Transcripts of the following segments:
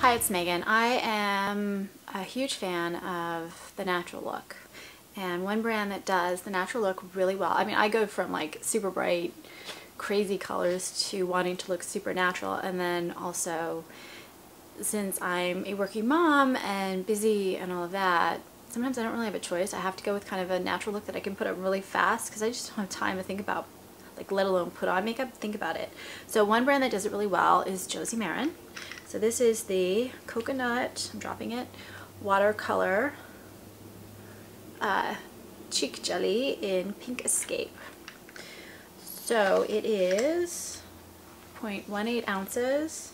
Hi, it's Megan. I am a huge fan of the natural look, and one brand that does the natural look really well. I mean, I go from like super bright, crazy colors to wanting to look super natural, and then also since I'm a working mom and busy and all of that, sometimes I don't really have a choice. I have to go with kind of a natural look that I can put up really fast because I just don't have time to think about, like, let alone put on makeup, think about it. So one brand that does it really well is Josie Maran. So this is the coconut, I'm dropping it, watercolor cheek jelly in Pink Escape. So it is 0.18 ounces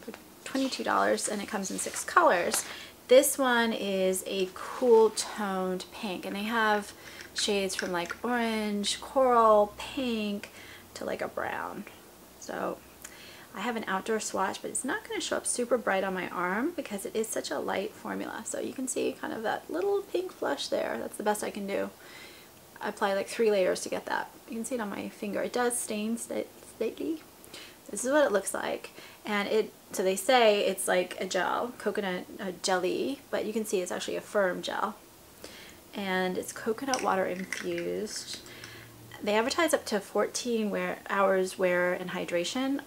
for $22, and it comes in 6 colors. This one is a cool toned pink, and they have shades from like orange, coral, pink to like a brown. So I have an outdoor swatch, but it's not going to show up super bright on my arm because it is such a light formula. So you can see kind of that little pink flush there. That's the best I can do. I apply like 3 layers to get that. You can see it on my finger. It does stain slightly. This is what it looks like. And so they say it's like a gel, coconut jelly, but you can see it's actually a firm gel. And it's coconut water infused. They advertise up to 14 hours wear and hydration.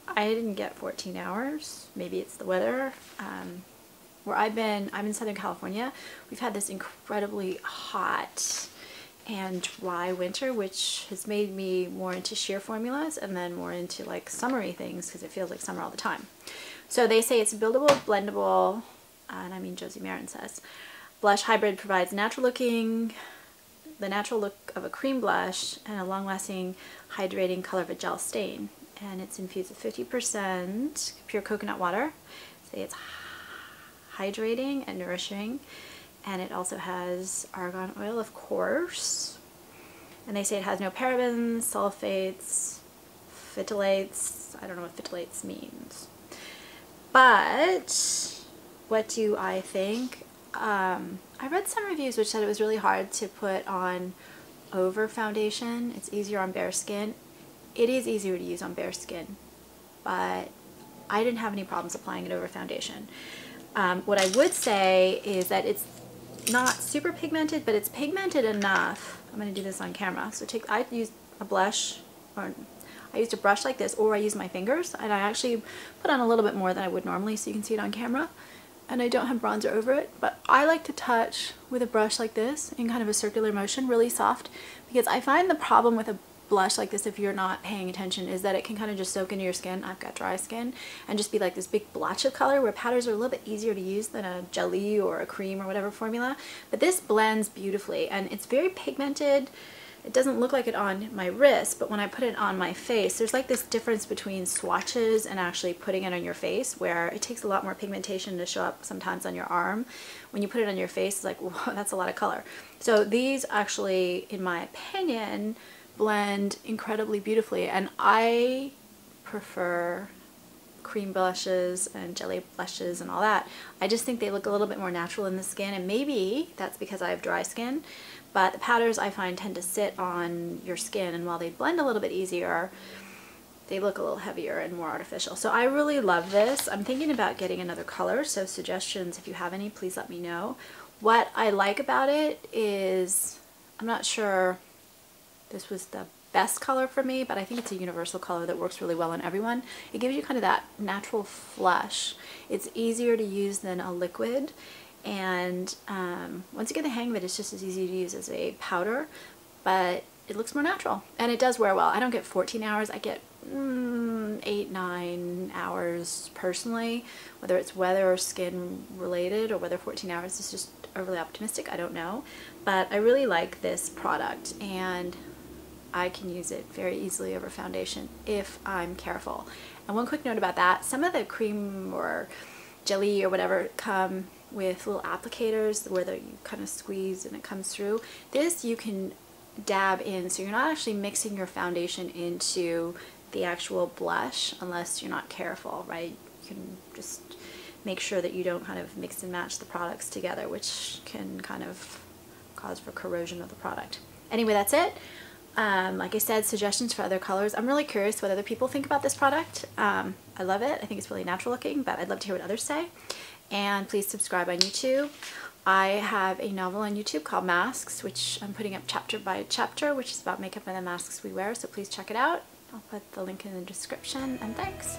I didn't get 14 hours. Maybe it's the weather. Where I'm in Southern California. We've had this incredibly hot and dry winter, which has made me more into sheer formulas and then more into like summery things because it feels like summer all the time. So they say it's buildable, blendable, and I mean Josie Maran says. Blush hybrid provides the natural look of a cream blush and a long-lasting hydrating color of a gel stain. And it's infused with 50% pure coconut water. Say it's hydrating and nourishing. And it also has argan oil, of course. And they say it has no parabens, sulfates, phthalates. I don't know what phthalates means. But what do I think? I read some reviews which said it was really hard to put on over foundation. It's easier on bare skin. It is easier to use on bare skin, but I didn't have any problems applying it over foundation. What I would say is that it's not super pigmented, but it's pigmented enough. I'm going to do this on camera. So I used a blush, or I used a brush like this, or I used my fingers, and I actually put on a little bit more than I would normally so you can see it on camera. And I don't have bronzer over it, but I like to touch with a brush like this in kind of a circular motion, really soft, because I find the problem with a blush like this, if you're not paying attention, is that it can kind of just soak into your skin. I've got dry skin, and just be like this big blotch of color, where powders are a little bit easier to use than a jelly or a cream or whatever formula. But this blends beautifully, and it's very pigmented. It doesn't look like it on my wrist, but when I put it on my face, there's like this difference between swatches and actually putting it on your face, where it takes a lot more pigmentation to show up sometimes on your arm. When you put it on your face, it's like, whoa, that's a lot of color. So these actually, in my opinion, blend incredibly beautifully, and I prefer cream blushes and jelly blushes and all that. I just think they look a little bit more natural in the skin, and maybe that's because I have dry skin, but the powders I find tend to sit on your skin, and while they blend a little bit easier, they look a little heavier and more artificial. So I really love this. I'm thinking about getting another color, so suggestions, if you have any, please let me know. What I like about it is, I'm not sure this was the best color for me, but I think it's a universal color that works really well on everyone. It gives you kind of that natural flush. It's easier to use than a liquid, and once you get the hang of it, it's just as easy to use as a powder, but it looks more natural, and it does wear well. I don't get 14 hours, I get 8-9 hours personally, whether it's weather or skin related, or whether 14 hours is just overly optimistic, I don't know. But I really like this product, and I can use it very easily over foundation if I'm careful. And one quick note about that, some of the cream or jelly or whatever come with little applicators where you kind of squeeze and it comes through. This you can dab in, so you're not actually mixing your foundation into the actual blush unless you're not careful, right? You can just make sure that you don't kind of mix and match the products together, which can kind of cause for corrosion of the product. Anyway, that's it. Like I said, suggestions for other colors. I'm really curious what other people think about this product. I love it. I think it's really natural looking, but I'd love to hear what others say. And please subscribe on YouTube. I have a novel on YouTube called Masks, which I'm putting up chapter by chapter, which is about makeup and the masks we wear, so please check it out. I'll put the link in the description, and thanks.